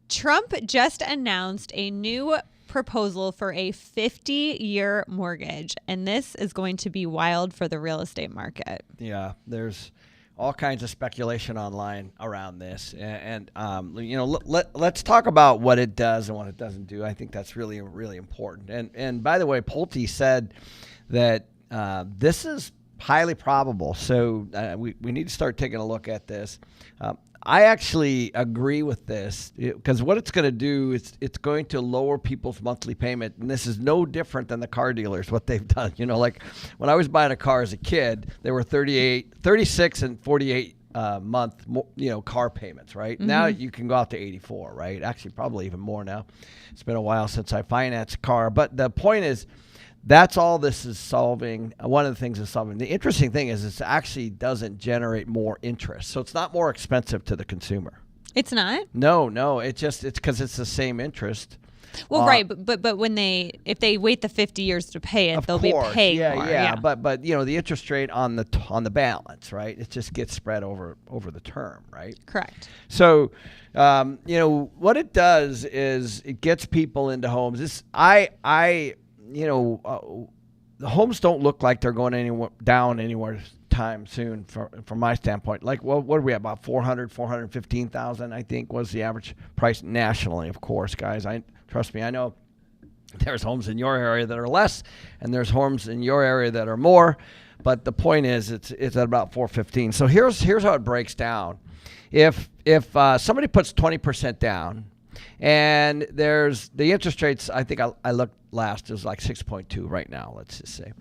Trump just announced a new proposal for a 50-year mortgage, and this is going to be wild for the real estate market. Yeah, there's all kinds of speculation online around this, and let's talk about what it does and what it doesn't do. I think that's really, really important. And by the way, Pulte said that this is highly probable, so we need to start taking a look at this. I actually agree with this because what it's going to do is it's going to lower people's monthly payment. And this is no different than the car dealers, what they've done. Like when I was buying a car as a kid, there were 36 and 48 month, car payments, right? Mm-hmm. Now you can go out to 84, right? Actually, probably even more now. It's been a while since I financed a car. But the point is, that's all this is solving. One of the things it's solving. The interesting thing is it actually doesn't generate more interest. So it's not more expensive to the consumer. It's not? No. It's because it's the same interest. Well, right. But if they wait the 50 years to pay it, they'll be paying more. Yeah. But the interest rate on the balance, right? It just gets spread over the term, right? Correct. So, what it does is it gets people into homes. The homes don't look like they're going down anywhere time soon from my standpoint. Like, well, what are we at? About 415,000, I think, was the average price nationally, of course, guys. Trust me, I know there's homes in your area that are less, and there's homes in your area that are more. But the point is, it's at about 415. So here's how it breaks down. If somebody puts 20% down, and there's the interest rates, I think I looked last, is like 6.2 right now, let's just say.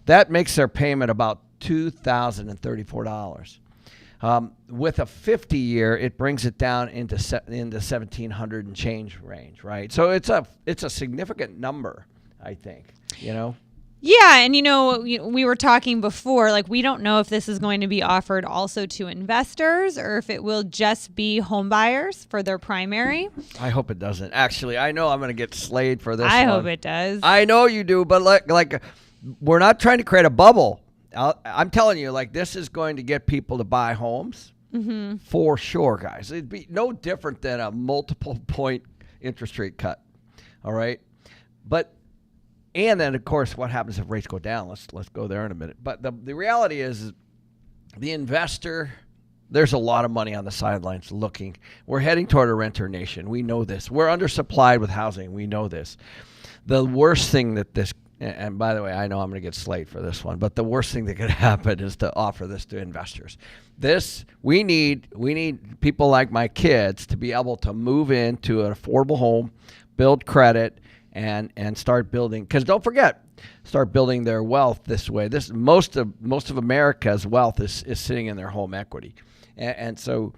That makes their payment about $2,034. With a 50-year, it brings it down into 1,700 and change range, right? So it's a significant number, I think, Yeah, and we were talking before, like we don't know if this is going to be offered also to investors or if it will just be home buyers for their primary. I hope it doesn't. Actually, I know I'm going to get slayed for this I one. hope it does. I know you do, but like we're not trying to create a bubble. I'm telling you, like this is going to get people to buy homes for sure, guys. It'd be no different than a multiple point interest rate cut. All right, and then, of course, what happens if rates go down? Let's go there in a minute. But the reality is the investor, there's a lot of money on the sidelines looking. We're heading toward a renter nation. We know this. We're undersupplied with housing. We know this. The worst thing that this, and by the way, I know I'm going to get slayed for this one, but the worst thing that could happen is to offer this to investors. We need people like my kids to be able to move into an affordable home, build credit, and start building, because don't forget, start building their wealth this way. Most of America's wealth is sitting in their home equity, and so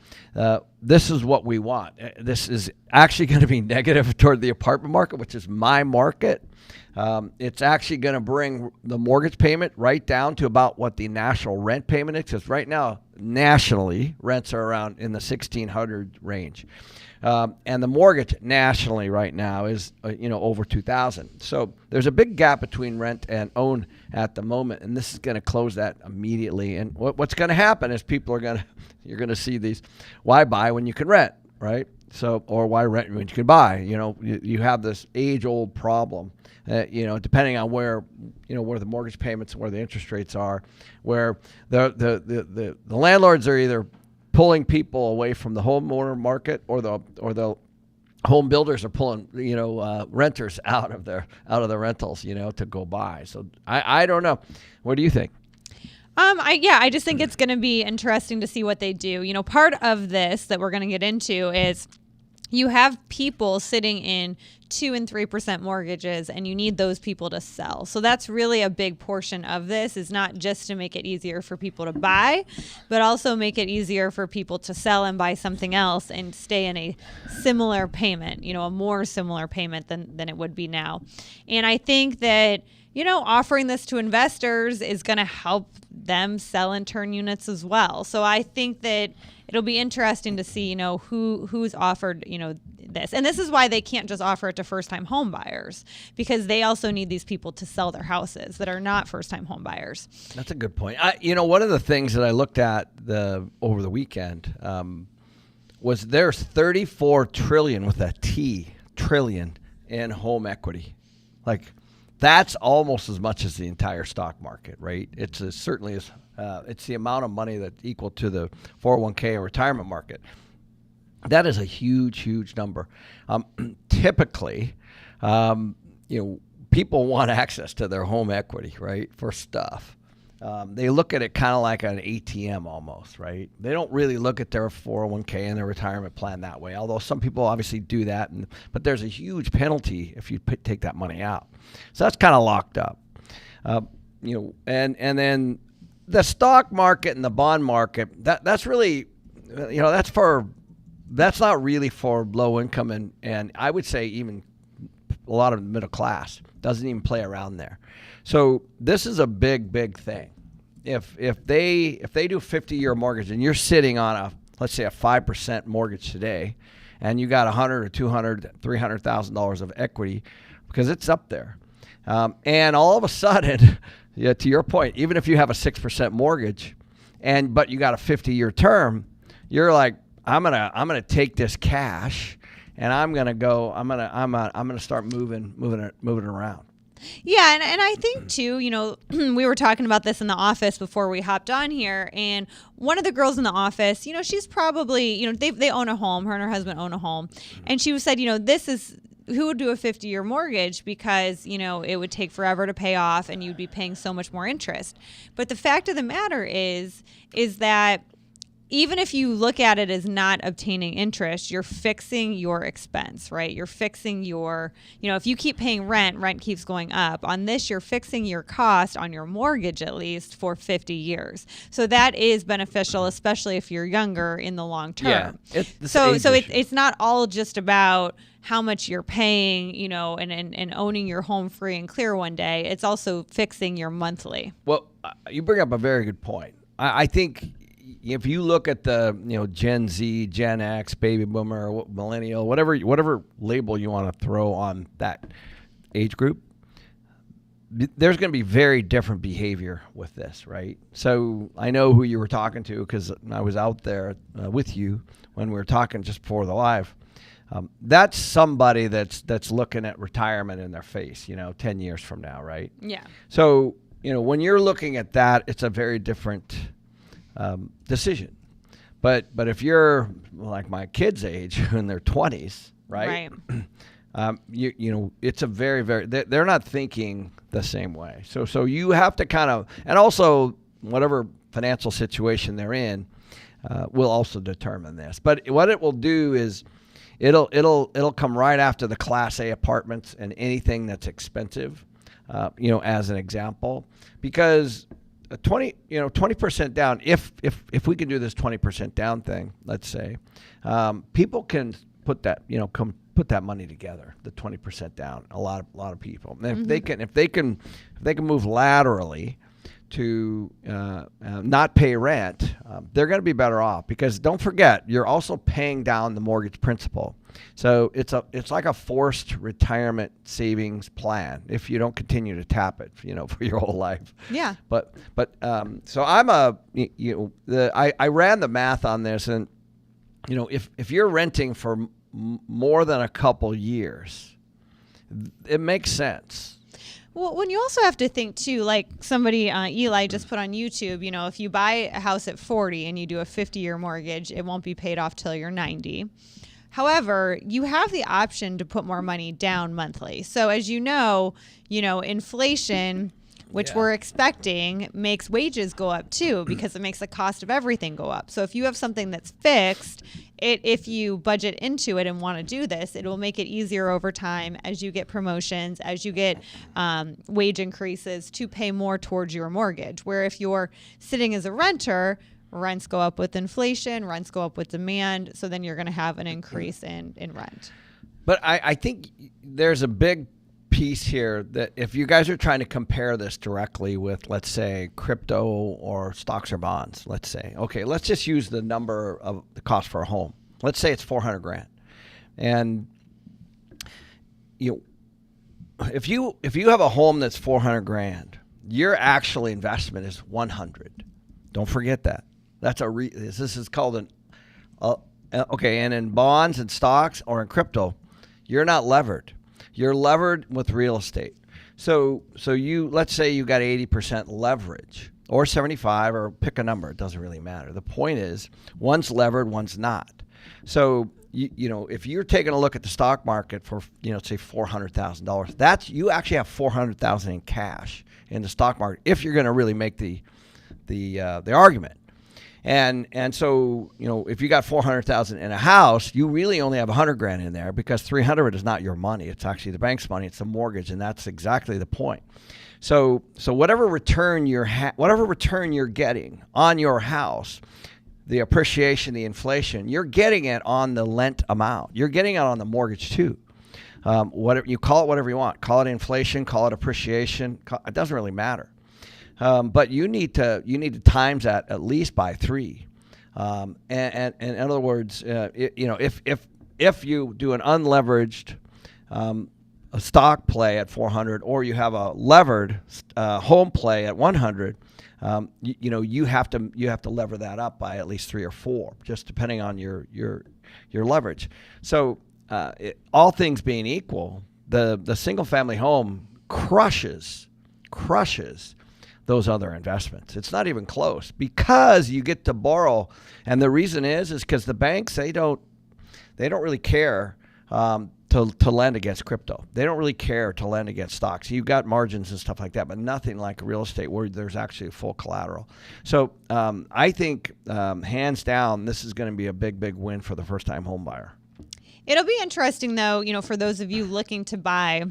this is what we want. This is actually going to be negative toward the apartment market, which is my market. It's actually going to bring the mortgage payment right down to about what the national rent payment is, because right now nationally rents are around in the 1,600 range. And the mortgage nationally right now is, over 2,000. So there's a big gap between rent and own at the moment, and this is going to close that immediately. And what's going to happen is you're going to see these, why buy when you can rent, right? So, or why rent when you can buy? You have this age-old problem, depending on where the mortgage payments and where the interest rates are, where the landlords are either pulling people away from the homeowner market, or the home builders are pulling renters out of the rentals to go buy. So I don't know. What do you think? I just think it's going to be interesting to see what they do. Part of this that we're going to get into is you have people sitting in 2% and 3% mortgages, and you need those people to sell. So that's really a big portion of this, is not just to make it easier for people to buy, but also make it easier for people to sell and buy something else and stay in a similar payment, a more similar payment than it would be now. And I think that, offering this to investors is going to help them sell and turn units as well. So I think that it'll be interesting to see, who's offered, this. And this is why they can't just offer it to first-time home buyers, because they also need these people to sell their houses that are not first-time home buyers. That's a good point. One of the things that I looked at over the weekend was there's 34 trillion with a T, trillion in home equity. Like, that's almost as much as the entire stock market, right? It's certainly is. It's the amount of money that's equal to the 401k and retirement market. That is a huge, huge number. Typically, people want access to their home equity, right, for stuff. They look at it kind of like an ATM almost, right? They don't really look at their 401k and their retirement plan that way, although some people obviously do that. But there's a huge penalty if you take that money out. So that's kind of locked up. And then the stock market and the bond market, that's really, that's not really for low income and I would say even a lot of middle class doesn't even play around there. So this is a big, big thing. If they do 50-year mortgage and you're sitting on let's say a 5% mortgage today, and you got $100,000 or $200,000, $300,000 of equity, because it's up there, and all of a sudden, to your point, even if you have a 6% mortgage, but you got a 50-year term, you're like, I'm gonna take this cash, and I'm gonna start moving it around. Yeah, and I think too, we were talking about this in the office before we hopped on here, and one of the girls in the office, she's probably, they own a home, her and her husband own a home, and she said, this is who would do a 50-year mortgage because, it would take forever to pay off and you'd be paying so much more interest. But the fact of the matter is that even if you look at it as not obtaining interest, you're fixing your expense, right? You're fixing your, if you keep paying rent keeps going up. On this, you're fixing your cost on your mortgage at least for 50 years. So that is beneficial, especially if you're younger in the long term. Yeah, it's not all just about how much you're paying, and owning your home free and clear one day. It's also fixing your monthly. Well, you bring up a very good point. I think if you look at the Gen Z, Gen X, baby boomer, millennial, whatever label you want to throw on that age group, there's going to be very different behavior with this, right? So I know who you were talking to because I was out there with you when we were talking just before the live. That's somebody that's looking at retirement in their face, 10 years from now, right? Yeah. So when you're looking at that, it's a very different decision. But if you're like my kids' age in their 20s, right? It's a very, very, they're not thinking the same way. So you have to kind of, and also whatever financial situation they're in will also determine this. But what it will do is it'll come right after the Class A apartments and anything that's expensive, as an example, because 20% down, if we can do this 20% down thing, let's say, people can put that, put that money together, the 20% down, a lot of people. And if they can move laterally to not pay rent, they're going to be better off, because don't forget, you're also paying down the mortgage principal. So it's like a forced retirement savings plan if you don't continue to tap it, for your whole life. Yeah. But so I ran the math on this, and if you're renting for more than a couple years, it makes sense. Well, when you also have to think too, like somebody, Eli just put on YouTube, if you buy a house at 40 and you do a 50-year mortgage, it won't be paid off till you're 90. However, you have the option to put more money down monthly. So as inflation, which we're expecting, makes wages go up too, because it makes the cost of everything go up. So if you have something that's fixed, if you budget into it and want to do this, it will make it easier over time as you get promotions, as you get wage increases to pay more towards your mortgage. Where if you're sitting as a renter, rents go up with inflation, rents go up with demand, so then you're going to have an increase in rent. But I think there's a big piece here that if you guys are trying to compare this directly with, let's say, crypto or stocks or bonds, let's say, okay, let's just use the number of the cost for a home. Let's say it's $400,000. And if you have a home that's $400,000, your actual investment is $100,000. Don't forget that. This is called Okay, and in bonds and stocks or in crypto, you're not levered. You're levered with real estate. So you, let's say you got 80% leverage or 75, or pick a number. It doesn't really matter. The point is, one's levered, one's not. So if you're taking a look at the stock market for, say $400,000, that's, you actually have $400,000 in cash in the stock market if you're going to really make the argument. And so, if you got 400,000 in a house, you really only have 100 grand in there, because 300 is not your money. It's actually the bank's money. It's a mortgage, and that's exactly the point. So whatever return you're getting on your house, the appreciation, the inflation, you're getting it on the lent amount. You're getting it on the mortgage too. Whatever you call it, whatever you want. Call it inflation. Call it appreciation. It doesn't really matter. But you need to times that at least by 3. And in other words, if you do an unleveraged a stock play at 400, or you have a levered home play at 100, you have to lever that up by at least 3 or 4, just depending on your leverage. So all things being equal, the single family home crushes those other investments. It's not even close, because you get to borrow, and the reason is because the banks, they don't really care to lend against crypto. They don't really care to lend against stocks. You've got margins and stuff like that, but nothing like real estate where there's actually full collateral. So I think hands down, this is going to be a big win for the first-time home buyer. It'll be interesting, though, for those of you looking to buy,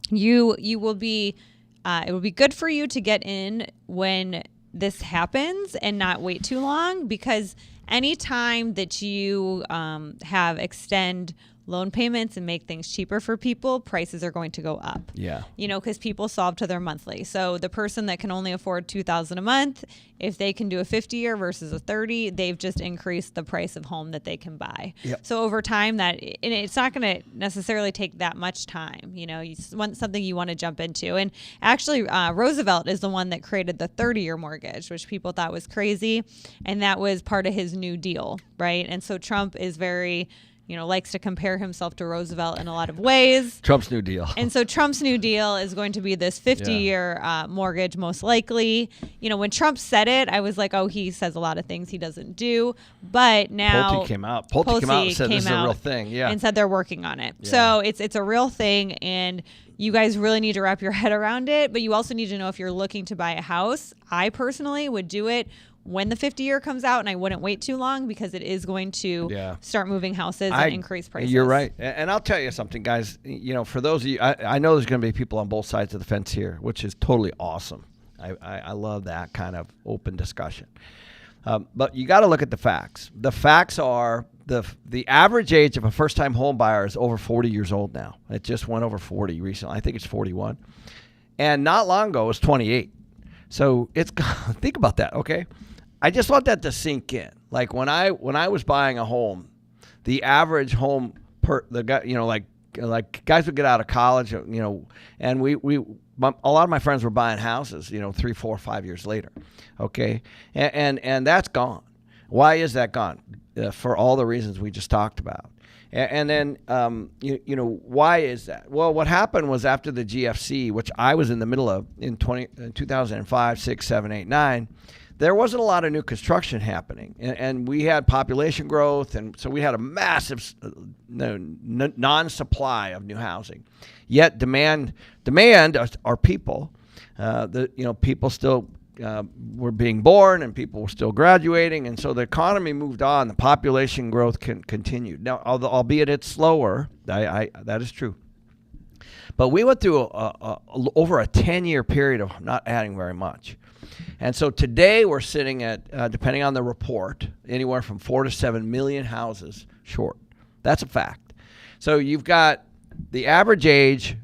you will be. It will be good for you to get in when this happens and not wait too long, because anytime that you have extend loan payments and make things cheaper for people, prices are going to go up. Yeah. Because people solve to their monthly. So the person that can only afford $2,000 a month, if they can do a 50-year versus a 30, they've just increased the price of home that they can buy. Yep. So over time, and it's not going to necessarily take that much time. You want something you want to jump into. And actually, Roosevelt is the one that created the 30-year mortgage, which people thought was crazy. And that was part of his New Deal, right? And so Trump is very... likes to compare himself to Roosevelt in a lot of ways. Trump's New Deal. And so Trump's New Deal is going to be this 50-year mortgage, most likely. When Trump said it, I was like, oh, he says a lot of things he doesn't do. But now Pulte came out and said this is a real thing. Yeah. And said they're working on it. Yeah. So it's a real thing, and you guys really need to wrap your head around it. But you also need to know, if you're looking to buy a house, I personally would do it when the 50-year comes out, and I wouldn't wait too long, because it is going to start moving houses and increase prices. You're right. And I'll tell you something, guys. For those of you, I know there's going to be people on both sides of the fence here, which is totally awesome. I love that kind of open discussion. But you got to look at the facts. The facts are the average age of a first-time home buyer is over 40 years old now. It just went over 40 recently. I think it's 41. And not long ago, it was 28. So think about that, okay? I just want that to sink in. Like when I was buying a home, the average home the guy, like guys would get out of college, and a lot of my friends were buying houses, 3, 4, 5 years later, okay, and that's gone. Why is that gone? For all the reasons we just talked about. And then, why is that? Well, what happened was, after the GFC, which I was in the middle of in 2005, 6, 7, 8, 9. There wasn't a lot of new construction happening, and we had population growth, and so we had a massive non-supply of new housing. Yet demand are people. People still were being born, and people were still graduating, and so the economy moved on. The population growth continued. Now, albeit it's slower, that is true. But we went through over a 10-year period of not adding very much. And so today we're sitting at, depending on the report, anywhere from 4 to 7 million houses short. That's a fact. So you've got the average age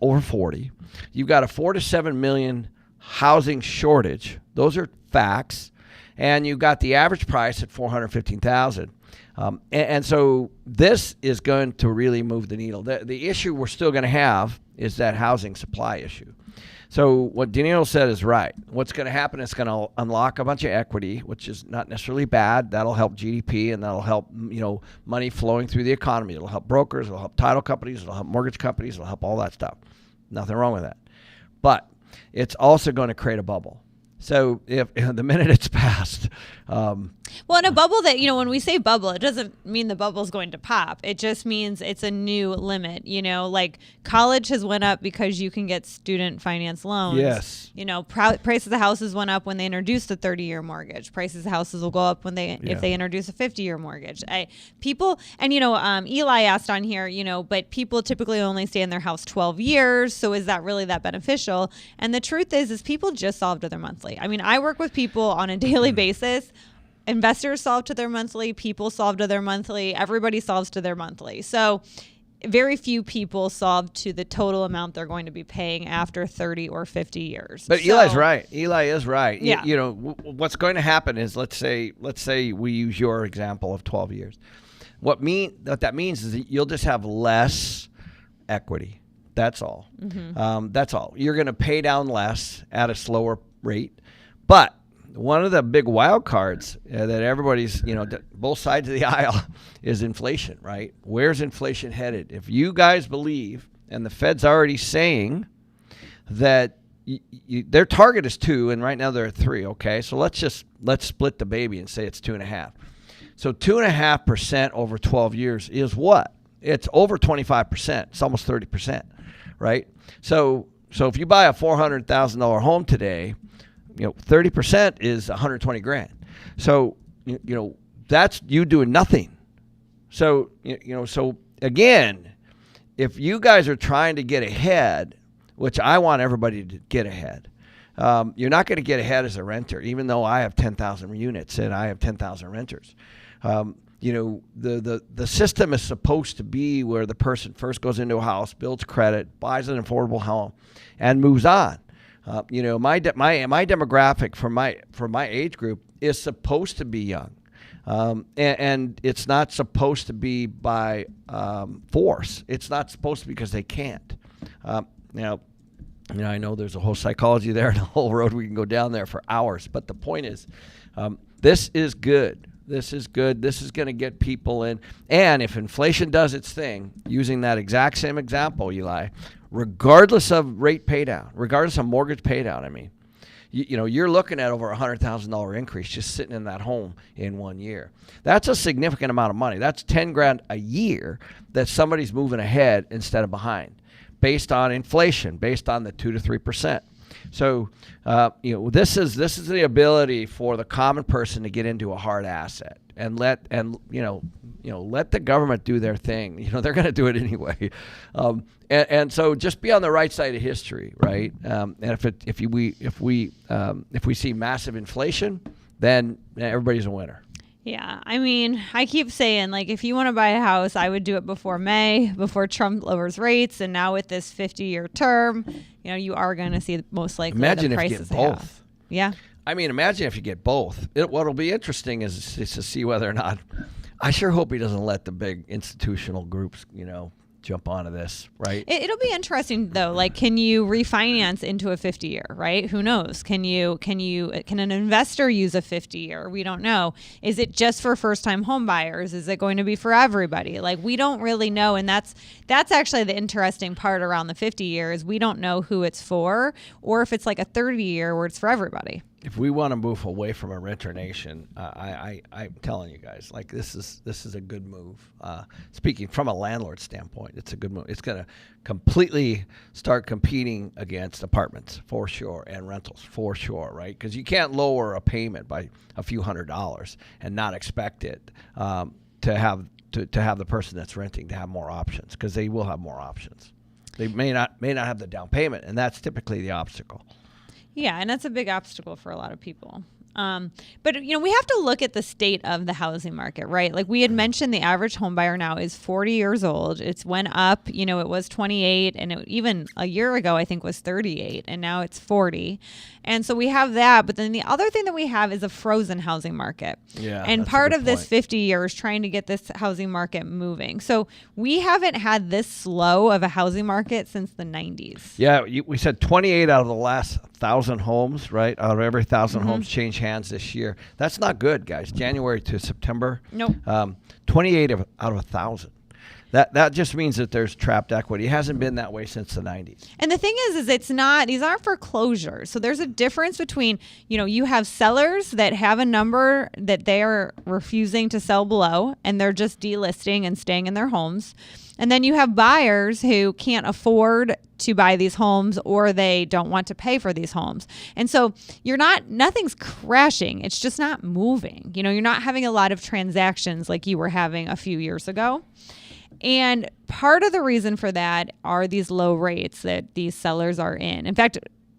over 40. You've got a 4 to 7 million housing shortage. Those are facts. And you've got the average price at $415,000. And so this is going to really move the needle. The issue we're still going to have is that housing supply issue. So what Danielle said is right. What's going to happen is going to unlock a bunch of equity, which is not necessarily bad. That'll help GDP, and that'll help, money flowing through the economy. It'll help brokers. It'll help title companies. It'll help mortgage companies. It'll help all that stuff. Nothing wrong with that. But it's also going to create a bubble. So if the minute it's passed, well, in a bubble that, when we say bubble, it doesn't mean the bubble's going to pop. It just means it's a new limit. Like college has went up because you can get student finance loans. Yes. Prices of houses went up when they introduced a 30-year mortgage. Prices of houses will go up if they introduce a 50-year mortgage. Eli asked on here, but people typically only stay in their house 12 years. So is that really that beneficial? And the truth is people just solve to their monthly. I work with people on a daily basis. Investors solve to their monthly. People solve to their monthly. Everybody solves to their monthly. So very few people solve to the total amount they're going to be paying after 30 or 50 years. But Eli's right. Eli is right. Yeah. What's going to happen is, let's say we use your example of 12 years. What that means is that you'll just have less equity. That's all. Mm-hmm. That's all. You're going to pay down less at a slower rate. But one of the big wild cards that everybody's, both sides of the aisle is inflation, right? Where's inflation headed? If you guys believe, and the Fed's already saying that their target is 2, and right now they're at 3, okay? So let's split the baby and say it's 2.5. So 2.5% over 12 years is what? It's over 25%. It's almost 30%, right? So if you buy a $400,000 home today, 30% is 120 grand. So, that's you doing nothing. So, so again, if you guys are trying to get ahead, which I want everybody to get ahead, you're not going to get ahead as a renter, even though I have 10,000 units and I have 10,000 renters. The system is supposed to be where the person first goes into a house, builds credit, buys an affordable home, and moves on. My demographic for my age group is supposed to be young, and it's not supposed to be by force. It's not supposed to be because they can't. I know there's a whole psychology there and a whole road we can go down there for hours. But the point is, this is good. This is good. This is going to get people in. And if inflation does its thing, using that exact same example, Eli, regardless of rate pay down, regardless of mortgage pay down, you're looking at over $100,000 increase just sitting in that home in 1 year. That's a significant amount of money. That's 10 grand a year that somebody's moving ahead instead of behind, based on inflation, based on the 2 to 3%. So, this is the ability for the common person to get into a hard asset and let the government do their thing. They're going to do it anyway. And so just be on the right side of history, right? And if we see massive inflation, then everybody's a winner. Yeah. I keep saying, if you want to buy a house, I would do it before May, before Trump lowers rates. And now with this 50-year term, you are going to see most likely imagine the if you prices get both. Yeah. Imagine if you get both. What'll be interesting is to see whether or not. I sure hope he doesn't let the big institutional groups, jump onto this, right? It'll be interesting though. Can you refinance into a 50-year, right? Who knows? Can an investor use a 50-year? We don't know. Is it just for first-time home buyers? Is it going to be for everybody? We don't really know. And that's actually the interesting part around the 50 years. We don't know who it's for, or if it's like a 30-year where it's for everybody. If we want to move away from a renter nation, I'm telling you guys, this is a good move. Speaking from a landlord standpoint, it's a good move. It's going to completely start competing against apartments for sure and rentals for sure, right? Because you can't lower a payment by a few $100s and not expect it to have the person that's renting to have more options, because they will have more options. They may not have the down payment, and that's typically the obstacle. Yeah, and that's a big obstacle for a lot of people. But we have to look at the state of the housing market, right? Like we had mentioned, the average home buyer now is 40 years old. It's went up, it was 28, and even a year ago, I think, was 38, and now it's 40. And so we have that. But then the other thing that we have is a frozen housing market. Yeah. And part of this 50 years trying to get this housing market moving. So we haven't had this slow of a housing market since the 90s. Yeah. We said 28 out of the last 1,000 homes, right? Out of every 1,000 homes change hands this year. That's not good, guys. January to September. Nope. 28 out of 1,000. That just means that there's trapped equity. It hasn't been that way since the 90s. And the thing is it's not, these aren't foreclosures. So there's a difference between, you have sellers that have a number that they are refusing to sell below, and they're just delisting and staying in their homes. And then you have buyers who can't afford to buy these homes, or they don't want to pay for these homes. And so nothing's crashing. It's just not moving. You're not having a lot of transactions like you were having a few years ago. And part of the reason for that are these low rates that these sellers are in. In fact,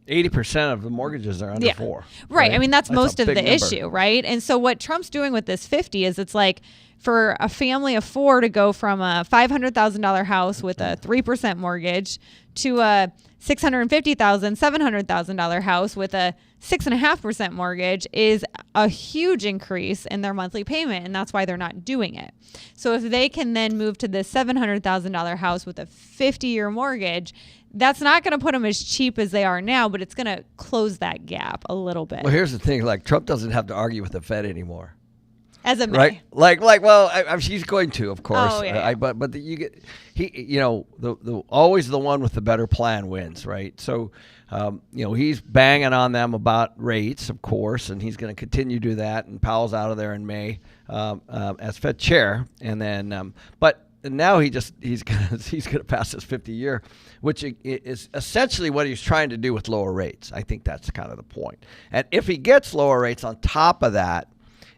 80% of the mortgages are under 4. Right. I mean, that's most of the number. issue, right? And so what Trump's doing with this 50 is it's like for a family of 4 to go from a $500,000 house with a 3% mortgage to a $650,000, $700,000 house with a 6.5% mortgage is a huge increase in their monthly payment, and that's why they're not doing it. So if they can then move to this $700,000 house with a 50-year mortgage, that's not going to put them as cheap as they are now, but it's going to close that gap a little bit. Well, here's the thing: like Trump doesn't have to argue with the Fed anymore. As a right, well, she's going to, of course. Oh, yeah. But you get always the one with the better plan wins, right? So, he's banging on them about rates, of course, and he's going to continue to do that. And Powell's out of there in May as Fed chair, and then and now he's gonna pass this 50-year, which is essentially what he's trying to do with lower rates. I think that's kind of the point. And if he gets lower rates on top of that,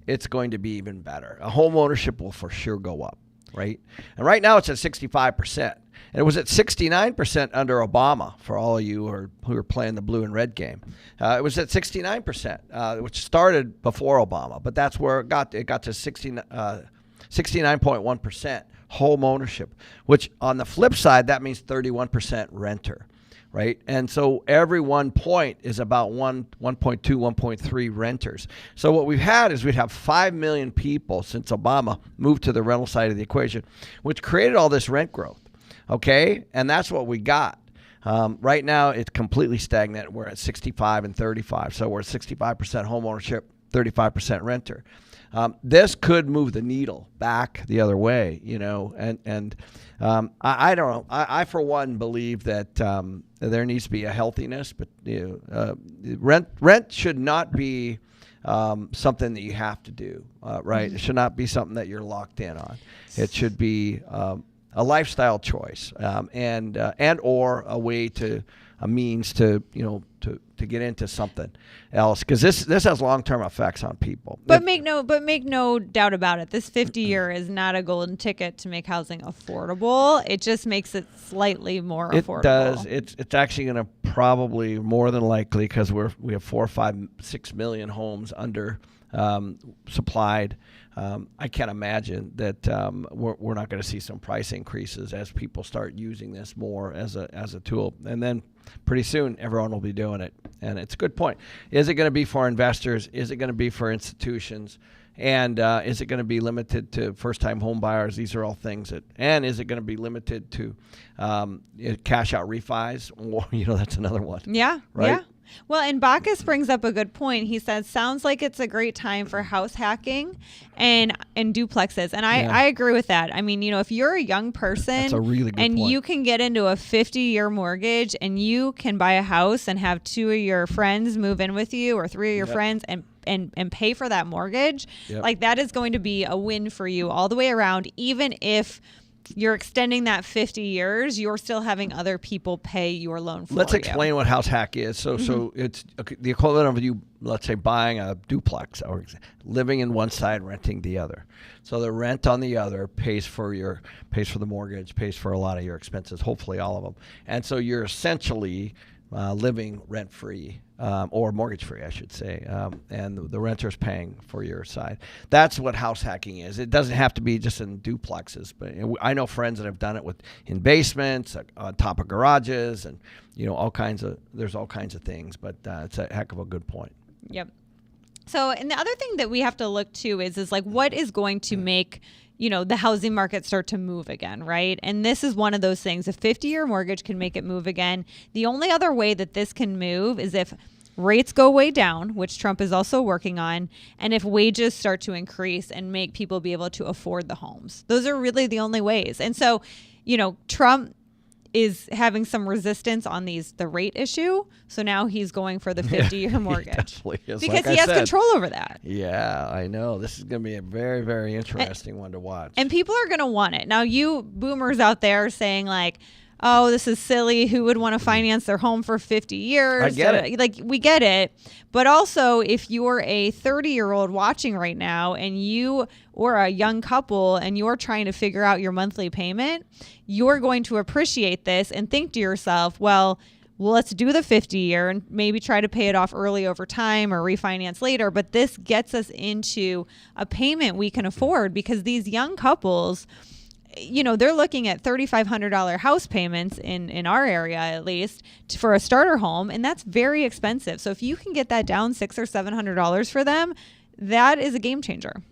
it's going to be even better. A home ownership will for sure go up, right? And right now it's at 65%. And it was at 69% under Obama, for all of you who are playing the blue and red game. It was at 69%, which started before Obama, but that's where it got to 69.1% home ownership, which on the flip side, that means 31% renter. Right. And so every 1 point is about 1.2, 1.3 renters. So what we've had is we'd have 5 million people since Obama moved to the rental side of the equation, which created all this rent growth. OK, and that's what we got. Right now, it's completely stagnant. We're at 65 and 35. So we're at 65% home ownership, 35% renter. This could move the needle back the other way, and I don't know. I for one believe that there needs to be a healthiness, but rent should not be something that you have to do, right? It should not be something that you're locked in on. It should be a lifestyle choice, and or a means to get into something else, because this has long-term effects on people. But make no doubt about it. This 50-year is not a golden ticket to make housing affordable. It just makes it slightly more affordable. It does. It's actually going to probably more than likely, because we have 4, 5, 6 million homes under supplied. I can't imagine that we're not going to see some price increases as people start using this more as a tool, and then pretty soon everyone will be doing it. And it's a good point. Is it going to be for investors? Is it going to be for institutions? And is it going to be limited to first-time home buyers? These are all things and is it going to be limited to cash out refis? Or, that's another one. Yeah. Right? Yeah. Well, and Bacchus brings up a good point. He says, sounds like it's a great time for house hacking and duplexes. And I agree with that. I mean, if you're a young person, that's a really good and point. You can get into a 50-year mortgage and you can buy a house and have 2 of your friends move in with you, or 3 of your friends, and pay for that mortgage, like that is going to be a win for you all the way around. Even if you're extending that 50 years, you're still having other people pay your loan for you. Let's explain what house hack is. So it's the equivalent of you, let's say, buying a duplex or living in one side, renting the other. So the rent on the other pays for the mortgage, pays for a lot of your expenses, hopefully all of them. And so you're essentially living rent-free or mortgage-free, I should say, and the renter's paying for your side. That's what house hacking is. It doesn't have to be just in duplexes, but I know friends that have done it in basements, on top of garages, and there's all kinds of things. But it's a heck of a good point. Yep. So, and the other thing that we have to look to is like what is going to make the housing market start to move again, right? And this is one of those things. A 50-year mortgage can make it move again. The only other way that this can move is if rates go way down, which Trump is also working on, and if wages start to increase and make people be able to afford the homes. Those are really the only ways. And so, Trump is having some resistance on the rate issue. So now he's going for the 50-year mortgage because like he has control over that. Yeah, I know. This is going to be a very, very interesting one to watch. And people are going to want it. Now, you boomers out there saying like, oh, this is silly. Who would want to finance their home for 50 years? I get it. Like, we get it. But also, if you're a 30-year-old watching right now and you or a young couple and you're trying to figure out your monthly payment, you're going to appreciate this and think to yourself, well, let's do the 50-year and maybe try to pay it off early over time or refinance later. But this gets us into a payment we can afford because these young couples, they're looking at $3,500 house payments in our area, at least for a starter home. And that's very expensive. So if you can get that down $600 or $700 for them, that is a game changer.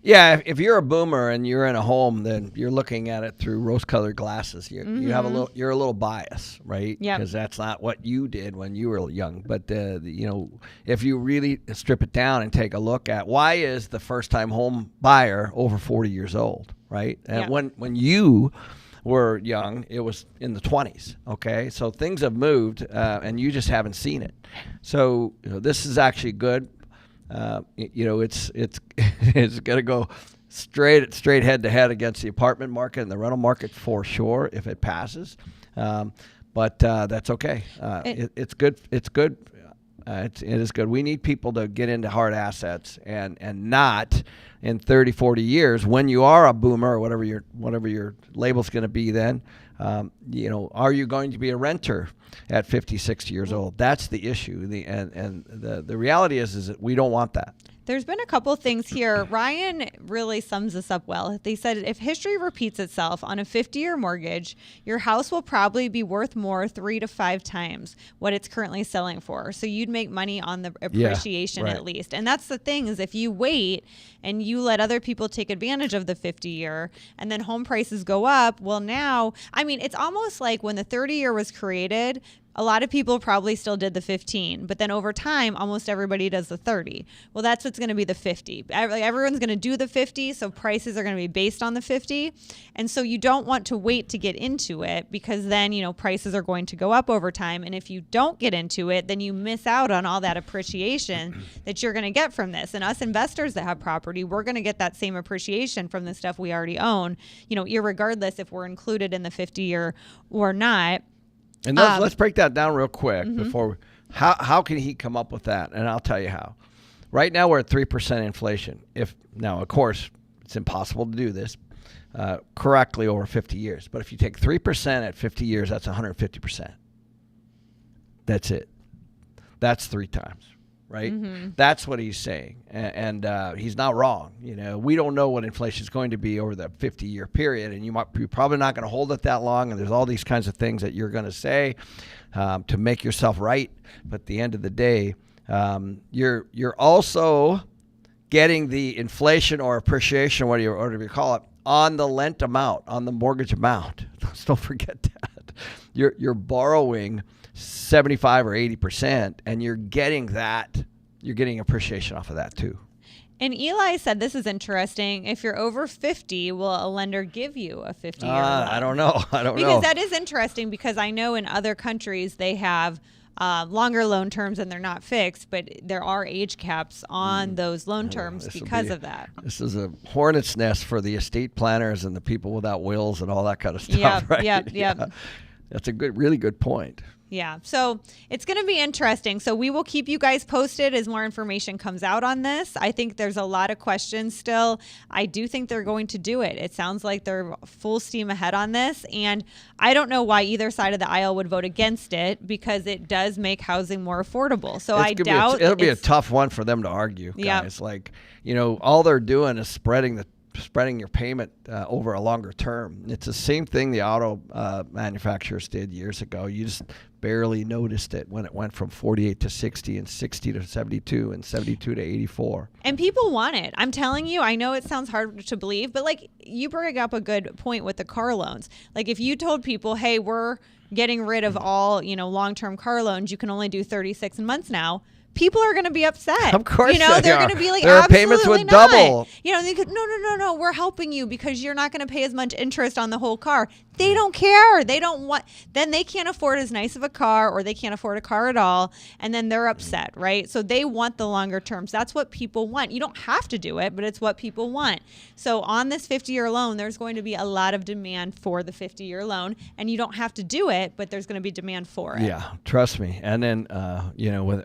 Yeah, if you're a boomer and you're in a home, then you're looking at it through rose-colored glasses. You have you're a little biased, right? Yeah. Because that's not what you did when you were young. But if you really strip it down and take a look at why is the first-time home buyer over 40 years old, right? And when you were young, it was in the 20s. Okay, so things have moved, and you just haven't seen it. So this is actually good. It's it's going to go straight head to head against the apartment market and the rental market for sure if it passes. But that's okay. It's good. It's good. It is good. We need people to get into hard assets and not in 30, 40 years when you are a boomer or whatever your label's going to be then. Are you going to be a renter at 50, 60 years old? That's the issue. The reality is that we don't want that. There's been a couple things here. Ryan really sums this up well. They said if history repeats itself on a 50-year mortgage, your house will probably be worth more 3 to 5 times what it's currently selling for. So you'd make money on the appreciation at least. And that's the thing is if you wait and you let other people take advantage of the 50-year and then home prices go up, well now, it's almost like when the 30-year was created, a lot of people probably still did the 15, but then over time, almost everybody does the 30. Well, that's what's going to be the 50. Everyone's going to do the 50, so prices are going to be based on the 50. And so you don't want to wait to get into it because then, prices are going to go up over time. And if you don't get into it, then you miss out on all that appreciation that you're going to get from this. And us investors that have property, we're going to get that same appreciation from the stuff we already own, irregardless if we're included in the 50-year or not. And let's break that down real quick before. How can he come up with that? And I'll tell you how. Right now we're at 3% inflation. Now, of course, it's impossible to do this correctly over 50 years. But if you take 3% at 50 years, that's 150%. That's it. That's 3 times, right? That's what he's saying, and he's not wrong. We don't know what inflation is going to be over the 50-year period, and you're probably not going to hold it that long. And there's all these kinds of things that you're going to say to make yourself right. But at the end of the day, you're also getting the inflation or appreciation, whatever you call it, on the lent amount, on the mortgage amount. Don't forget that. You're borrowing 75 or 80%, and you're getting appreciation off of that too. And Eli said, this is interesting. If you're over 50, will a lender give you a 50-year loan? I don't know. Because that is interesting because I know in other countries they have longer loan terms and they're not fixed, but there are age caps on those loan terms because of that. This is a hornet's nest for the estate planners and the people without wills and all that kind of stuff, right? Yep. That's a really good point. Yeah. So it's going to be interesting. So we will keep you guys posted as more information comes out on this. I think there's a lot of questions still. I do think they're going to do it. It sounds like they're full steam ahead on this. And I don't know why either side of the aisle would vote against it, because it does make housing more affordable. So I doubt it'll be a tough one for them to argue, guys. Yep. Like, all they're doing is spreading your payment over a longer term. It's the same thing the auto manufacturers did years ago. You just barely noticed it when it went from 48 to 60 and 60 to 72 and 72 to 84. And people want it. I'm telling you, I know it sounds hard to believe, but like, you bring up a good point with the car loans. Like, if you told people, hey, we're getting rid of all, long-term car loans, you can only do 36 months now, people are going to be upset. Of course, they're going to be like, their absolutely payments would not. double. They could, no, we're helping you because you're not going to pay as much interest on the whole car. They don't care. They don't want. Then they can't afford as nice of a car, or they can't afford a car at all, and then they're upset, right? So they want the longer terms. That's what people want. You don't have to do it, but it's what people want. So on this 50-year loan, there's going to be a lot of demand for the 50-year loan, and you don't have to do it, but there's going to be demand for it. Yeah, trust me. And then,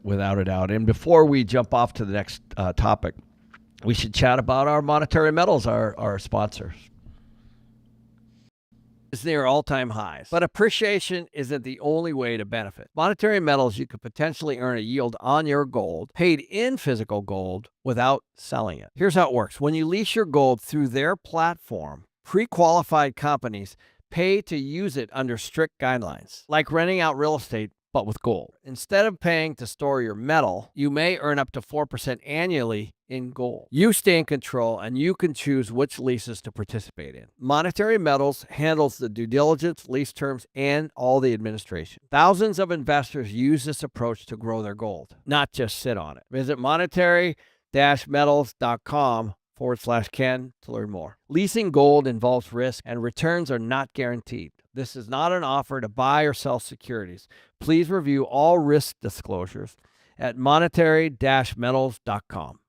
without a doubt. And before we jump off to the next topic, we should chat about our Monetary Metals, our sponsors. Is near all-time highs, but appreciation isn't the only way to benefit. Monetary Metals, you could potentially earn a yield on your gold, paid in physical gold, without selling it. Here's how it works. When you lease your gold through their platform, pre-qualified companies pay to use it under strict guidelines, like renting out real estate, but with gold. Instead of paying to store your metal, you may earn up to 4% annually in gold. You stay in control, and you can choose which leases to participate in. Monetary Metals handles the due diligence, lease terms, and all the administration. Thousands of investors use this approach to grow their gold, not just sit on it. Visit monetary-metals.com/Ken to learn more. Leasing gold involves risk, and returns are not guaranteed. This is not an offer to buy or sell securities. Please review all risk disclosures at monetary-metals.com.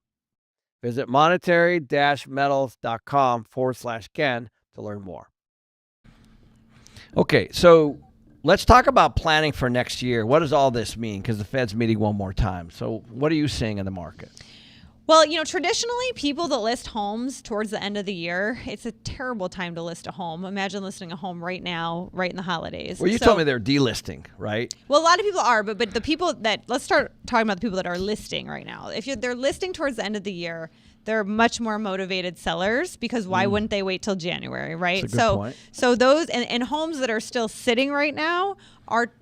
Visit monetary-metals.com/Ken to learn more. Okay, so let's talk about planning for next year. What does all this mean? Because the Fed's meeting one more time. So what are you seeing in the market? Well, traditionally, people that list homes towards the end of the year, it's a terrible time to list a home. Imagine listing a home right now, right in the holidays. Well, you told me they're delisting, right? Well, a lot of people are, but the people let's start talking about the people that are listing right now. If they're listing towards the end of the year, they're much more motivated sellers, because why wouldn't they wait till January, right? That's a good point. So those and homes that are still sitting right now,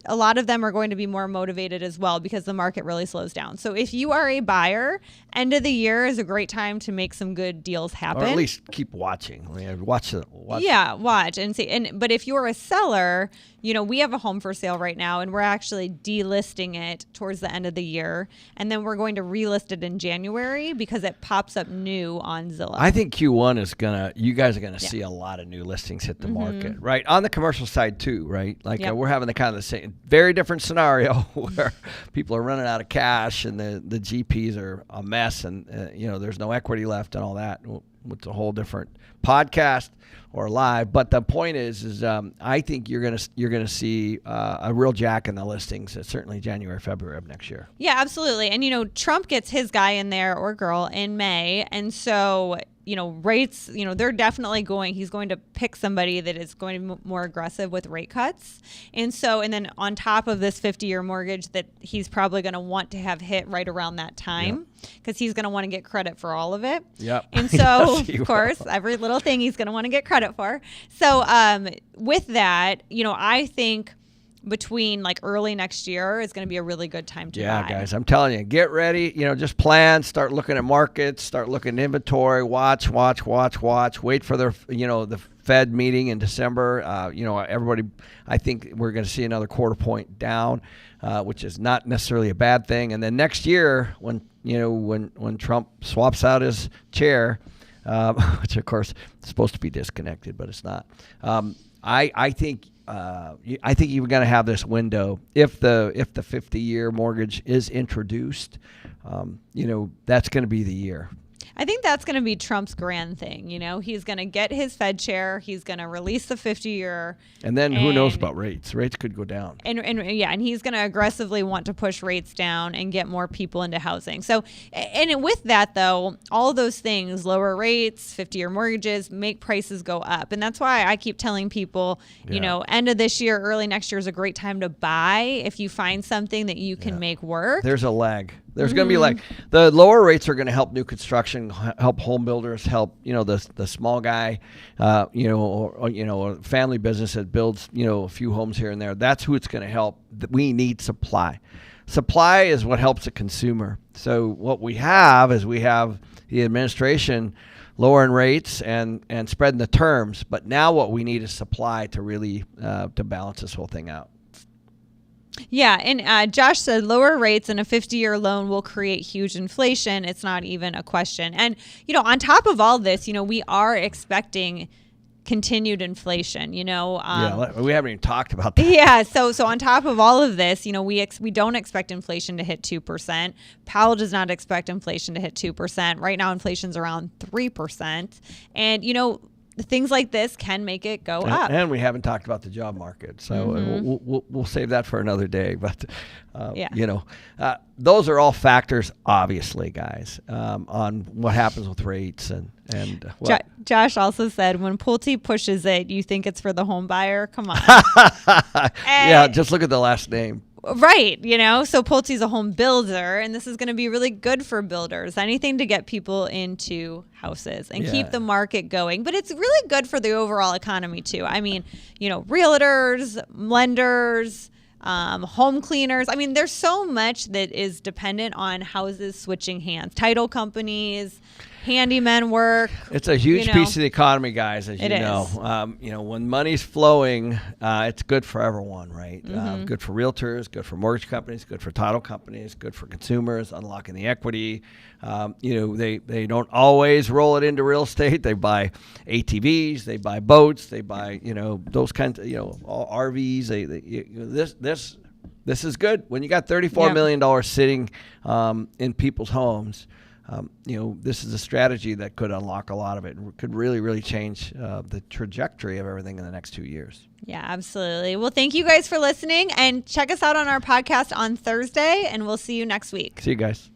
a lot of them are going to be more motivated as well, because the market really slows down. So if you are a buyer, end of the year is a great time to make some good deals happen. Or at least keep watching. Watch. Yeah, watch and see. But if you're a seller, we have a home for sale right now, and we're actually delisting it towards the end of the year, and then we're going to relist it in January because it pops up new on Zillow. I think Q1 you guys are gonna see a lot of new listings hit the market, right? On the commercial side too, right? Like we're having the same, very different scenario where people are running out of cash, and the GPs are a mess, and there's no equity left and all that. It's a whole different podcast or live. But the point is I think you're gonna see a real jack in the listings, certainly January, February of next year. Yeah, absolutely. And Trump gets his guy in there, or girl, in May, and so rates, they're definitely he's going to pick somebody that is going to be more aggressive with rate cuts. And then on top of this 50-year mortgage that he's probably going to want to have hit right around that time, because he's going to want to get credit for all of it. Yep. And so, of course, every little thing he's going to want to get credit for. So with that, I think between early next year is going to be a really good time to buy. Yeah, guys, I'm telling you, get ready. Just plan. Start looking at markets. Start looking at inventory. Watch. Wait for the Fed meeting in December. Everybody, I think we're going to see another quarter point down, which is not necessarily a bad thing. And then next year, when Trump swaps out his chair, which of course is supposed to be disconnected, but it's not. I think you're going to have this window if the 50-year mortgage is introduced. That's going to be the year. I think that's going to be Trump's grand thing. He's going to get his Fed chair. He's going to release the 50-year. And then who knows about rates? Rates could go down. And he's going to aggressively want to push rates down and get more people into housing. So, and with that, though, all of those things, lower rates, 50-year mortgages, make prices go up. And that's why I keep telling people, end of this year, early next year is a great time to buy if you find something that you can make work. There's a lag. There's going to be like the lower rates are going to help new construction, help home builders, help the small guy, or family business that builds a few homes here and there. That's who it's going to help. We need supply. Supply is what helps the consumer. So what we have is the administration lowering rates and spreading the terms. But now what we need is supply to really to balance this whole thing out. Yeah, and Josh said lower rates and a 50-year loan will create huge inflation. It's not even a question. And, on top of all this, we are expecting continued inflation, we haven't even talked about that. Yeah, so on top of all of this, we don't expect inflation to hit 2%. Powell does not expect inflation to hit 2%. Right now, inflation's around 3%. And, things like this can make it go up. And we haven't talked about the job market, so we'll save that for another day. But those are all factors, obviously, guys, on what happens with rates and. Josh also said, when Pulte pushes it, you think it's for the home buyer? Come on. Yeah, just look at the last name. Right. So Pulte's a home builder, and this is going to be really good for builders. Anything to get people into houses and keep the market going. But it's really good for the overall economy, too. I mean, realtors, lenders, home cleaners. I mean, there's so much that is dependent on houses switching hands. Title companies, handyman work. It's a huge piece of the economy, guys, as you know. When money's flowing, it's good for everyone, right? Good for realtors, good for mortgage companies, good for title companies, good for consumers, unlocking the equity. They don't always roll it into real estate. They buy ATVs, they buy boats, they buy, those kinds of, RVs. This is good. When you got $34 million sitting in people's homes, this is a strategy that could unlock a lot of it and could really, really change the trajectory of everything in the next 2 years. Yeah, absolutely. Well, thank you guys for listening, and check us out on our podcast on Thursday, and we'll see you next week. See you guys.